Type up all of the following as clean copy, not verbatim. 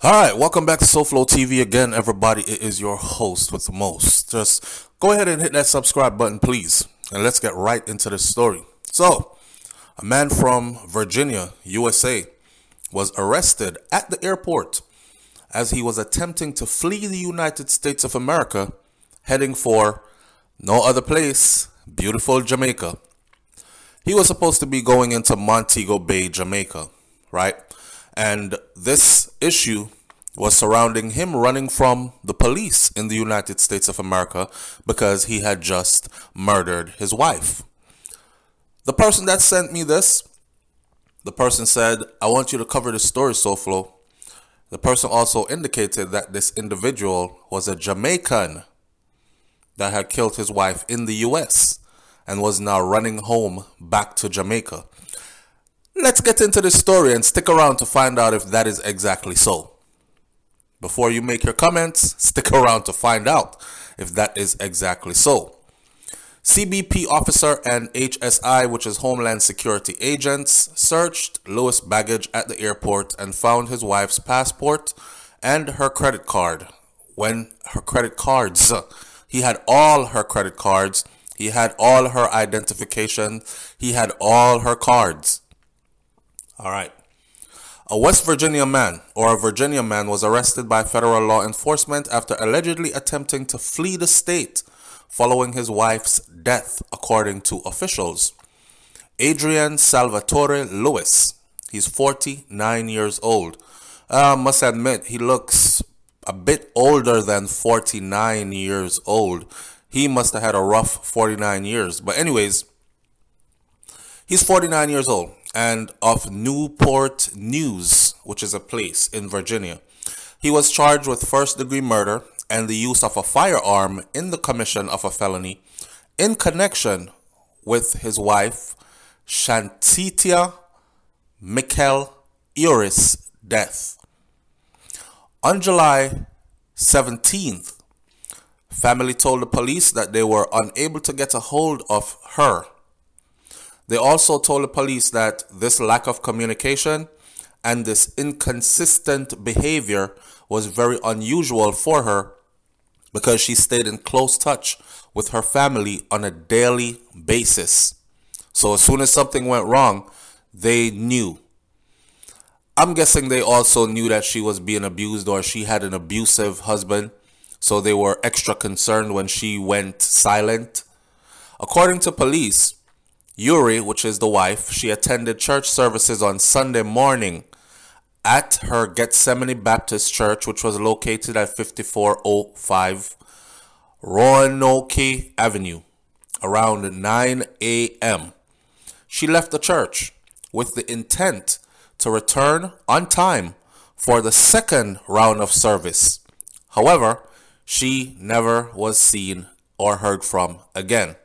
Alright, welcome back to SouFLoTV again, everybody. It is your host with the most. Just go ahead and hit that subscribe button, please. And let's get right into the story. So, a man from Virginia, USA, was arrested at the airport as he was attempting to flee the United States of America, heading for no other place, beautiful Jamaica. He was supposed to be going into Montego Bay, Jamaica, right? And this issue was surrounding him running from the police in the United States of America because he had just murdered his wife. The person that sent me this, the person said, I want you to cover this story, SouFlo. The person also indicated that this individual was a Jamaican that had killed his wife in the US and was now running home back to Jamaica. Let's get into this story and stick around to find out if that is exactly so. Before you make your comments, stick around to find out if that is exactly so. CBP officer and HSI, which is Homeland Security agents, searched Lewis' baggage at the airport and found his wife's passport and her credit card. He had all her credit cards, he had all her identification, he had all her cards. All right. A West Virginia man or a Virginia man was arrested by federal law enforcement after allegedly attempting to flee the state following his wife's death, according to officials. Adrian Salvatore Lewis. He's 49 years old. I must admit, he looks a bit older than 49 years old. He must have had a rough 49 years. But anyways, he's 49 years old and of Newport News, which is a place in Virginia. He was charged with first-degree murder and the use of a firearm in the commission of a felony in connection with his wife, Shanita Eure-Lewis' death. On July 17th, family told the police that they were unable to get a hold of her. They also told the police that this lack of communication and this inconsistent behavior was very unusual for her because she stayed in close touch with her family on a daily basis. So as soon as something went wrong, they knew. I'm guessing they also knew that she was being abused or she had an abusive husband, so they were extra concerned when she went silent. According to police, Eure, which is the wife, she attended church services on Sunday morning at her Gethsemane Baptist Church, which was located at 5405 Roanoke Avenue, around 9 a.m. She left the church with the intent to return on time for the second round of service. However, she never was seen or heard from again.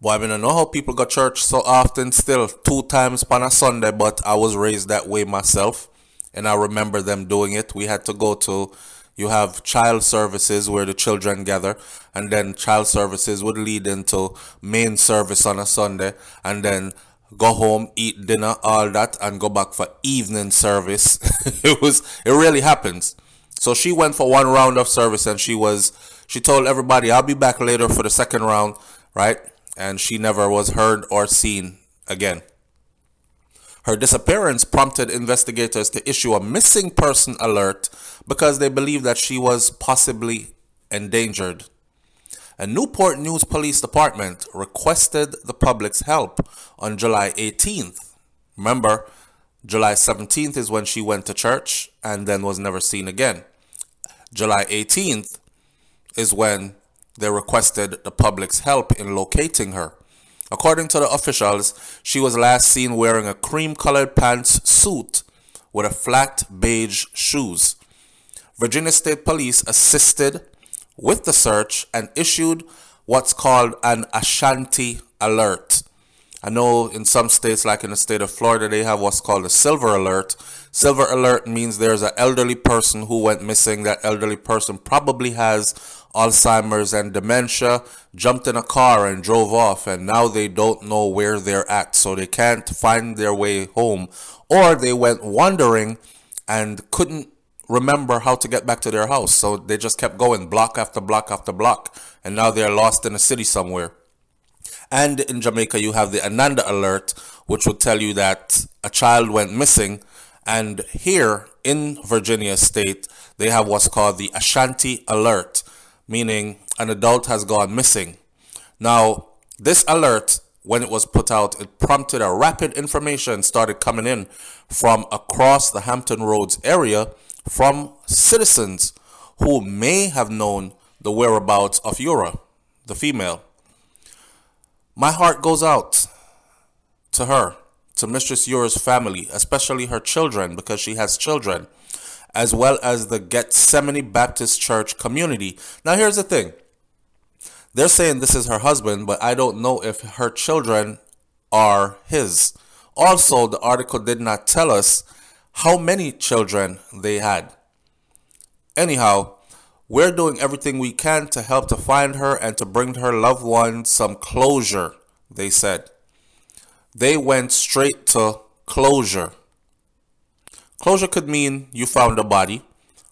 Boy, I don't know how people go to church so often still, 2 times on a Sunday, but I was raised that way myself, and I remember them doing it. We had to go to, you have child services where the children gather, and then child services would lead into main service on a Sunday, and then go home, eat dinner, all that, and go back for evening service. It really happens. So she went for 1 round of service, and she told everybody, I'll be back later for the second round, right? And she never was heard or seen again. Her disappearance prompted investigators to issue a missing person alert because they believed that she was possibly endangered. A Newport News Police Department requested the public's help on July 18th. Remember, July 17th is when she went to church and then was never seen again. July 18th is when they requested the public's help in locating her. According to the officials, she was last seen wearing a cream-colored pants suit with a flat beige shoes. Virginia State Police assisted with the search and issued what's called an Ashanti alert. I know in some states, like in the state of Florida, they have what's called a silver alert. Silver alert means there's an elderly person who went missing. That elderly person probably has Alzheimer's and dementia, jumped in a car and drove off, and now they don't know where they're at, so they can't find their way home, or they went wandering and couldn't remember how to get back to their house. So they just kept going block after block after block. And now they're lost in a city somewhere. And in Jamaica, you have the Ananda alert, which would tell you that a child went missing. And here in Virginia State, they have what's called the Ashanti alert, meaning an adult has gone missing. Now, this alert, when it was put out, it prompted a rapid information started coming in from across the Hampton Roads area from citizens who may have known the whereabouts of Eure, the female. My heart goes out to her, to Mistress Eure's family, especially her children, because she has children, as well as the Gethsemane Baptist Church community. Now, here's the thing. They're saying this is her husband, but I don't know if her children are his. Also, the article did not tell us how many children they had. Anyhow, we're doing everything we can to help to find her and to bring her loved ones some closure, they said. They went straight to closure. Closure could mean you found a body,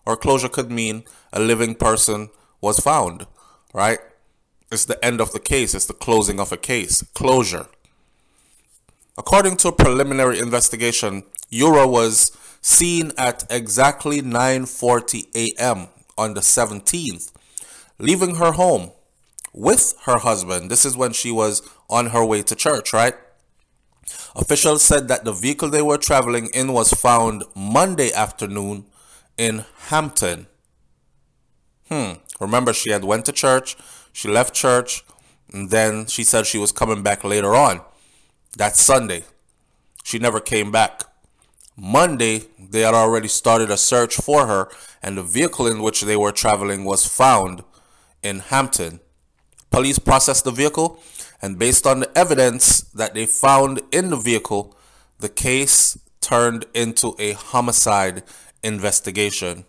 or closure could mean a living person was found, right? It's the end of the case. It's the closing of a case. Closure. According to a preliminary investigation, Eure was seen at exactly 9:40 a.m. on the 17th, leaving her home with her husband. This is when she was on her way to church, right? Officials said that the vehicle they were traveling in was found Monday afternoon in Hampton. Remember, she had went to church, she left church, and then she said she was coming back later on. That's Sunday. She never came back. Monday, they had already started a search for her, and the vehicle in which they were traveling was found in Hampton. Police processed the vehicle, and based on the evidence that they found in the vehicle, the case turned into a homicide investigation.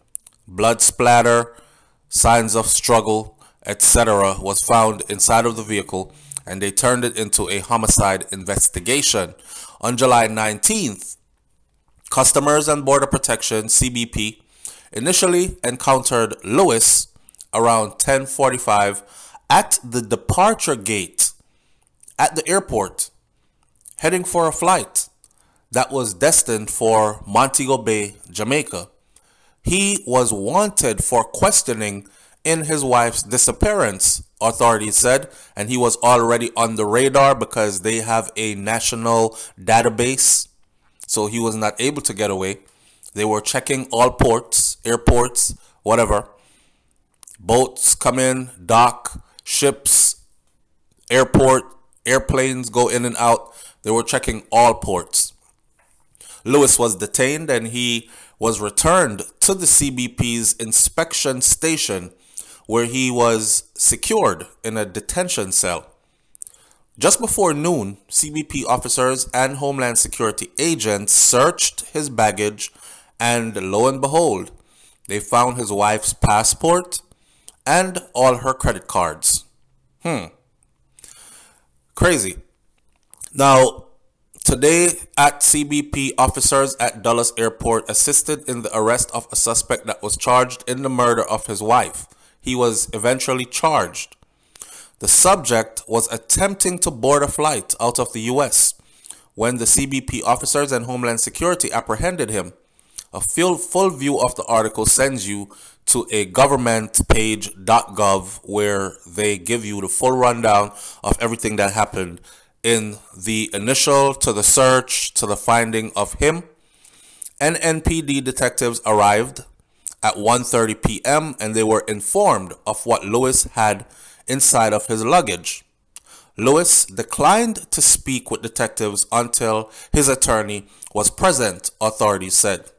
Blood splatter, signs of struggle, etc. was found inside of the vehicle, and they turned it into a homicide investigation. On July 19th, Customers and Border Protection, CBP, initially encountered Lewis around 10:45 at the departure gate at the airport, heading for a flight that was destined for Montego Bay, Jamaica. He was wanted for questioning in his wife's disappearance, authorities said, and he was already on the radar because they have a national database, so he was not able to get away. They were checking all ports, airports, whatever. Boats come in, dock, ships, airport, airplanes go in and out. They were checking all ports. Lewis was detained and he was returned to the CBP's inspection station, where he was secured in a detention cell. Just before noon, CBP officers and Homeland Security agents searched his baggage, and lo and behold, they found his wife's passport and all her credit cards. Crazy. Now, today at CBP, officers at Dulles Airport assisted in the arrest of a suspect that was charged in the murder of his wife. He was eventually charged. The subject was attempting to board a flight out of the U.S. when the CBP officers and Homeland Security apprehended him. A full view of the article sends you to a governmentpage.gov where they give you the full rundown of everything that happened in the initial to the search to the finding of him. NNPD detectives arrived at 1:30 p.m. and they were informed of what Lewis had inside of his luggage. Lewis declined to speak with detectives until his attorney was present, authorities said.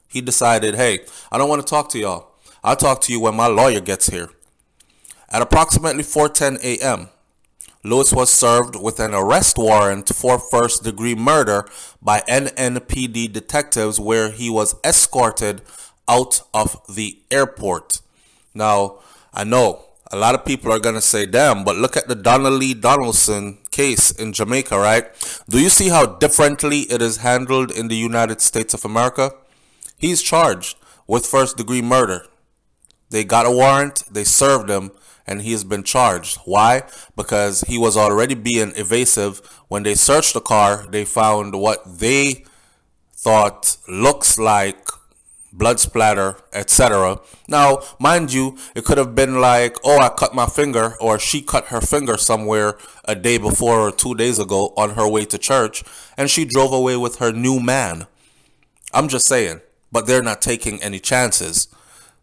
He decided, hey, I don't want to talk to y'all. I'll talk to you when my lawyer gets here. At approximately 4:10 a.m., Lewis was served with an arrest warrant for first-degree murder by NNPD detectives, where he was escorted out of the airport. Now, I know a lot of people are going to say, damn, but look at the Donna Lee Donaldson case in Jamaica, right? Do you see how differently it is handled in the United States of America? He's charged with first-degree murder. They got a warrant, they served him, and he has been charged. Why? Because he was already being evasive. When they searched the car, they found what they thought looks like blood splatter, etc. Now, mind you, it could have been like, oh, I cut my finger, or she cut her finger somewhere a day before or 2 days ago on her way to church, and she drove away with her new man. I'm just saying, but they're not taking any chances.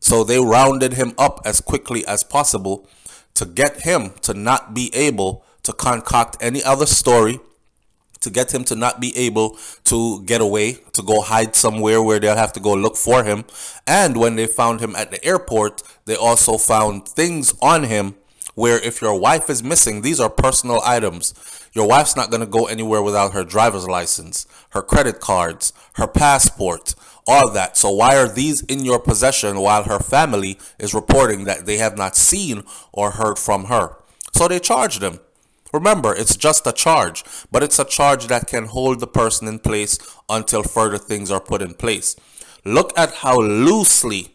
So they rounded him up as quickly as possible to get him to not be able to concoct any other story, to get him to not be able to get away, to go hide somewhere where they'll have to go look for him. And when they found him at the airport, they also found things on him where if your wife is missing, these are personal items. Your wife's not going to go anywhere without her driver's license, her credit cards, her passport, all that. So why are these in your possession while her family is reporting that they have not seen or heard from her? So they charged him. Remember, it's just a charge, but it's a charge that can hold the person in place until further things are put in place. Look at how loosely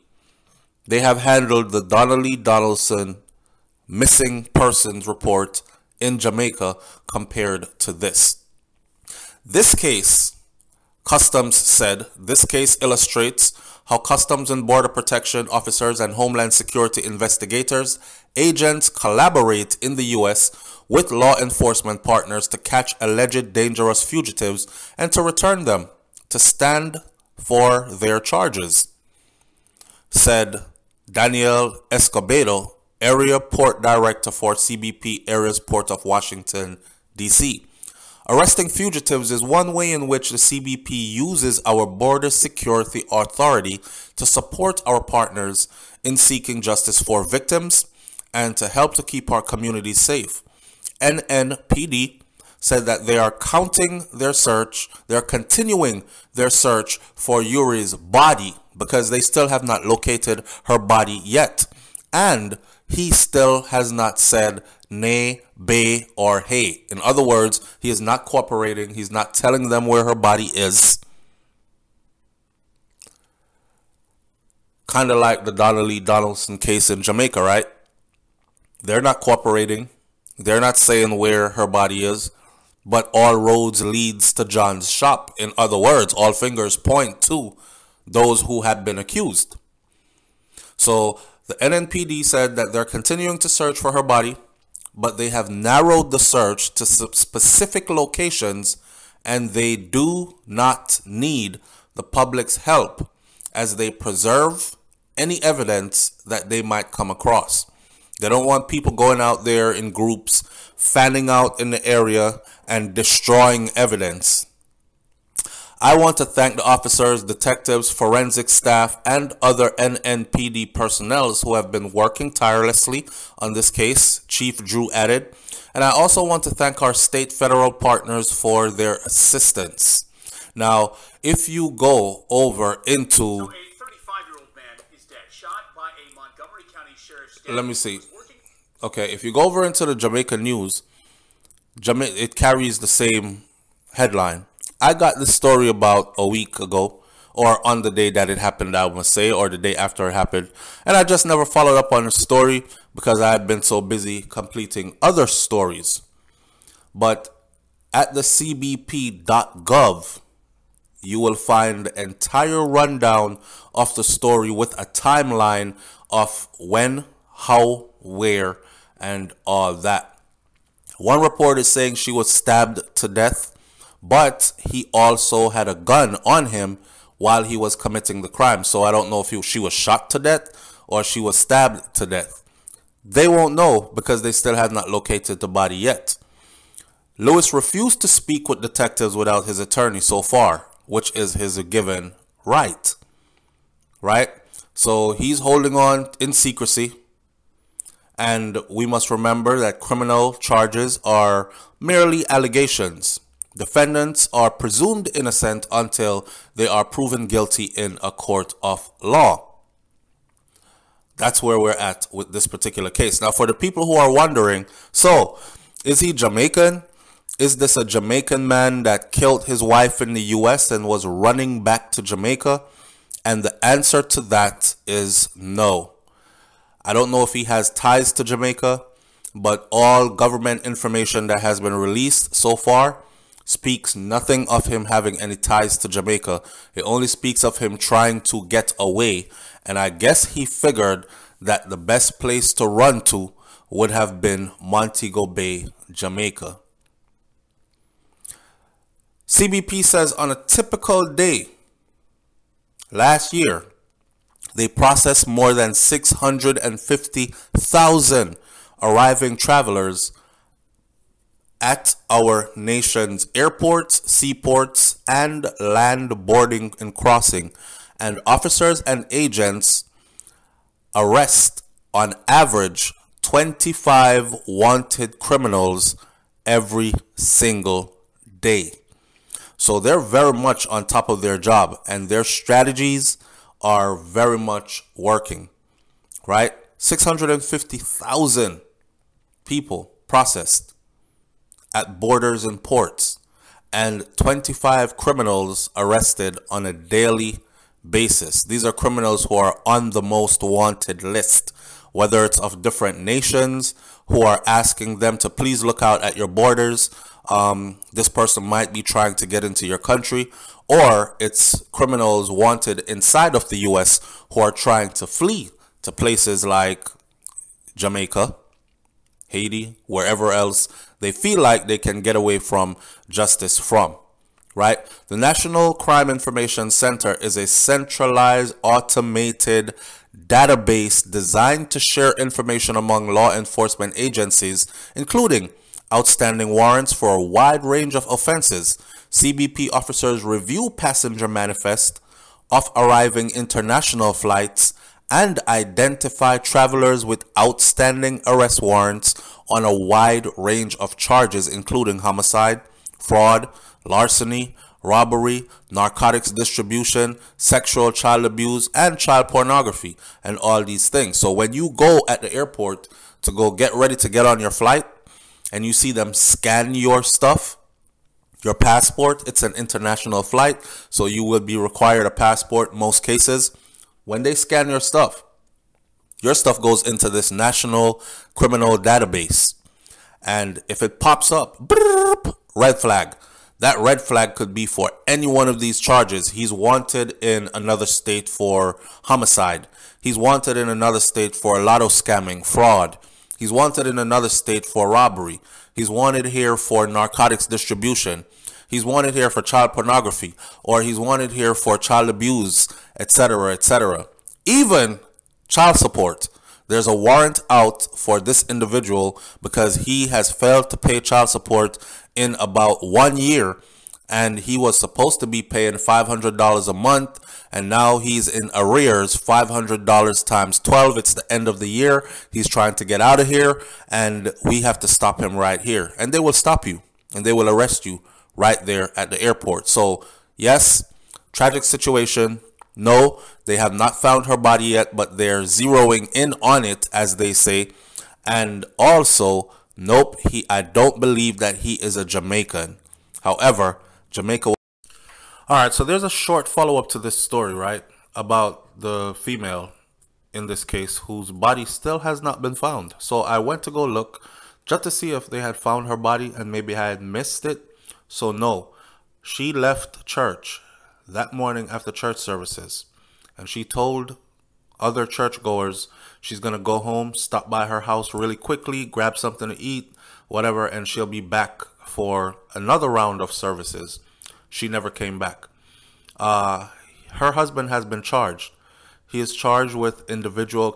they have handled the Donna Lee Donaldson missing persons report in Jamaica compared to this. This case, Customs said, this case illustrates how Customs and Border Protection officers and Homeland Security investigators, agents collaborate in the U.S. with law enforcement partners to catch alleged dangerous fugitives and to return them to stand for their charges, said Daniel Escobedo, Area Port Director for CBP Area's Port of Washington, D.C. Arresting fugitives is one way in which the CBP uses our Border Security Authority to support our partners in seeking justice for victims and to help to keep our communities safe. NNPD said that they are continuing their search for Eure's body because they still have not located her body yet. And he still has not said nay, bay, or hey. In other words, he is not cooperating. He's not telling them where her body is. Kind of like the Donna Lee Donaldson case in Jamaica, right? They're not cooperating. They're not saying where her body is. But all roads leads to John's shop. In other words, all fingers point to those who have been accused. So the NNPD said that they're continuing to search for her body, but they have narrowed the search to specific locations, and they do not need the public's help as they preserve any evidence that they might come across. They don't want people going out there in groups, fanning out in the area and destroying evidence. I want to thank the officers, detectives, forensic staff, and other NNPD personnel who have been working tirelessly on this case, Chief Drew added. And I also want to thank our state federal partners for their assistance. Now, if you go over into... So a 35-year-old man is dead, shot by a Montgomery County Sheriff's deputy. Let me see. Okay, if you go over into the Jamaica news, it carries the same headline. I got this story about a week ago, or on the day that it happened, I must say, or the day after it happened. And I just never followed up on the story because I had been so busy completing other stories. But at the cbp.gov, you will find the entire rundown of the story with a timeline of when, how, where, and all that. One report is saying she was stabbed to death, but he also had a gun on him while he was committing the crime. So I don't know if she was shot to death or she was stabbed to death. They won't know because they still have not located the body yet. Lewis refused to speak with detectives without his attorney so far, which is his given right. Right? So he's holding on in secrecy. And we must remember that criminal charges are merely allegations. Defendants are presumed innocent until they are proven guilty in a court of law. That's where we're at with this particular case. Now, for the people who are wondering, so is he Jamaican? Is this a Jamaican man that killed his wife in the U.S. and was running back to Jamaica? And the answer to that is no. I don't know if he has ties to Jamaica, but all government information that has been released so far speaks nothing of him having any ties to Jamaica. It only speaks of him trying to get away. And I guess he figured that the best place to run to would have been Montego Bay, Jamaica. CBP says on a typical day last year, they processed more than 650,000 arriving travelers at our nation's airports, seaports, and land boarding and crossing. And officers and agents arrest on average 25 wanted criminals every single day. So they're very much on top of their job, and their strategies are very much working, right? 650,000 people processed at borders and ports, and 25 criminals arrested on a daily basis. These are criminals who are on the most wanted list, whether it's of different nations who are asking them to please look out at your borders. This person might be trying to get into your country, or it's criminals wanted inside of the U.S. who are trying to flee to places like Jamaica, Haiti, wherever else they feel like they can get away from justice from, right? The National Crime Information Center is a centralized, automated database designed to share information among law enforcement agencies, including outstanding warrants for a wide range of offenses. CBP officers review passenger manifest of arriving international flights and identify travelers with outstanding arrest warrants on a wide range of charges, including homicide, fraud, larceny, robbery, narcotics distribution, sexual child abuse, and child pornography, and all these things. So when you go at the airport to go get ready to get on your flight, and you see them scan your stuff, your passport, it's an international flight, so you will be required a passport in most cases. When they scan your stuff goes into this national criminal database. And if it pops up, red flag. That red flag could be for any one of these charges. He's wanted in another state for homicide. He's wanted in another state for lotto scamming, fraud. He's wanted in another state for robbery. He's wanted here for narcotics distribution. He's wanted here for child pornography, or he's wanted here for child abuse, etc., etc. Even child support. There's a warrant out for this individual because he has failed to pay child support in about 1 year, and he was supposed to be paying $500 a month, and now he's in arrears, $500 times 12. It's the end of the year. He's trying to get out of here, and we have to stop him right here. And they will stop you, and they will arrest you right there at the airport. So yes, tragic situation. No, they have not found her body yet, but they're zeroing in on it, as they say. And also, nope, I don't believe that he is a Jamaican. However, Jamaica. All right, so there's a short follow-up to this story, right, about the female in this case whose body still has not been found. So I went to go look just to see if they had found her body, and maybe I had missed it. So no, she left church that morning after church services, and she told other churchgoers she's going to go home, stop by her house really quickly, grab something to eat, whatever, and she'll be back for another round of services. She never came back. Her husband has been charged. He is charged with individual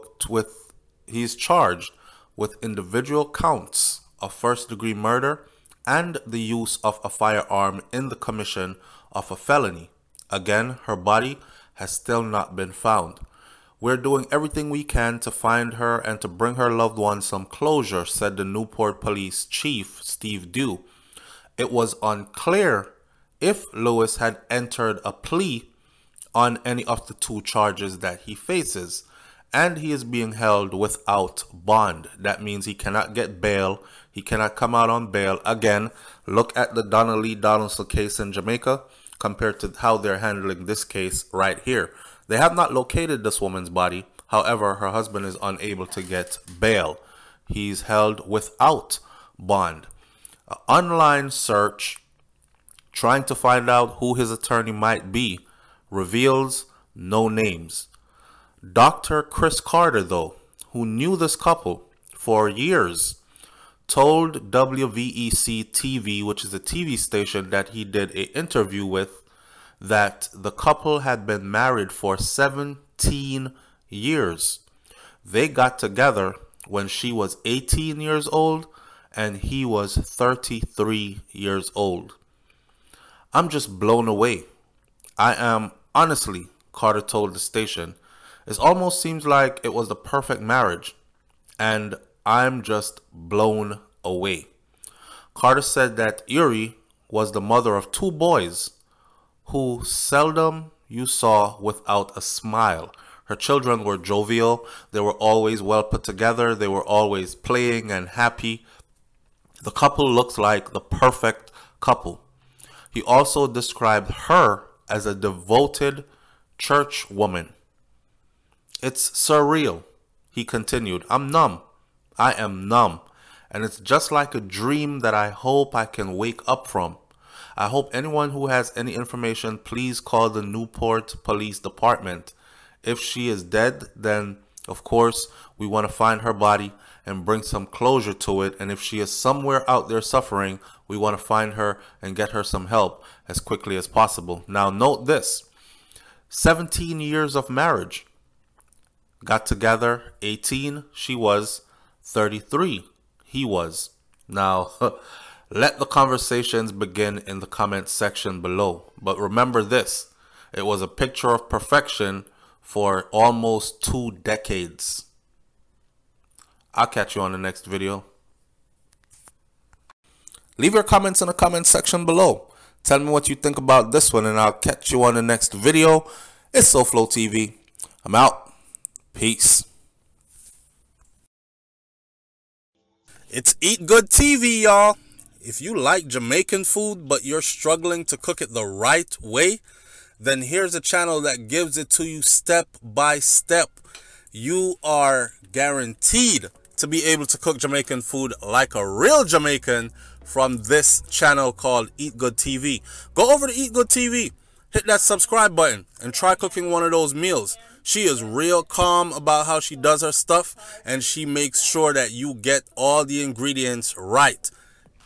counts of first-degree murder and the use of a firearm in the commission of a felony. Again, her body has still not been found. We're doing everything we can to find her and to bring her loved one some closure, said the Newport Police Chief, Steve Dew. It was unclear if Lewis had entered a plea on any of the two charges that he faces, and he is being held without bond. That means he cannot get bail. He cannot come out on bail. Again, look at the Donna Lee Donaldson case in Jamaica compared to how they're handling this case right here. They have not located this woman's body. However, her husband is unable to get bail. He's held without bond. An online search trying to find out who his attorney might be reveals no names. Dr. Chris Carter, though, who knew this couple for years, told WVEC TV, which is a TV station that he did an interview with, that the couple had been married for 17 years. They got together when she was 18 years old and he was 33 years old. I'm just blown away. I am, honestly, Carter told the station, it almost seems like it was the perfect marriage, and I'm just blown away. Carter said that Eure was the mother of 2 boys who seldom you saw without a smile. Her children were jovial. They were always well put together. They were always playing and happy. The couple looks like the perfect couple. He also described her as a devoted church woman. It's surreal, he continued. I'm numb. I am numb. And it's just like a dream that I hope I can wake up from. I hope anyone who has any information, please call the Newport Police Department. If she is dead, then of course we want to find her body and bring some closure to it. And if she is somewhere out there suffering, we want to find her and get her some help as quickly as possible. Now note this, 17 years of marriage. Got together, 18, she was 33, he was. Now, let the conversations begin in the comment section below. But remember this, it was a picture of perfection for almost 2 decades. I'll catch you on the next video. Leave your comments in the comment section below. Tell me what you think about this one, and I'll catch you on the next video. It's SouFLoTV. I'm out. Peace. It's Eat Good TV, y'all. If you like Jamaican food, but you're struggling to cook it the right way, then here's a channel that gives it to you step by step. You are guaranteed to be able to cook Jamaican food like a real Jamaican from this channel called Eat Good TV. Go over to Eat Good TV, hit that subscribe button, and try cooking one of those meals. She is real calm about how she does her stuff, and she makes sure that you get all the ingredients right.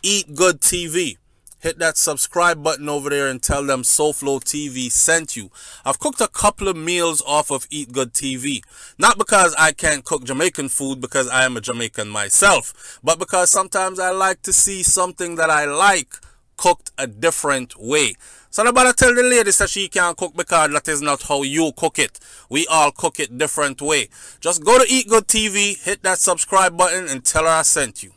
Eat Good TV. Hit that subscribe button over there and tell them SouFLoTV sent you. I've cooked a couple of meals off of Eat Good TV. Not because I can't cook Jamaican food, because I am a Jamaican myself, but because sometimes I like to see something that I like cooked a different way. So nobody tell the ladies that she can't cook, because that is not how you cook it. We all cook it different way. Just go to Eat Good TV, hit that subscribe button, and tell her I sent you.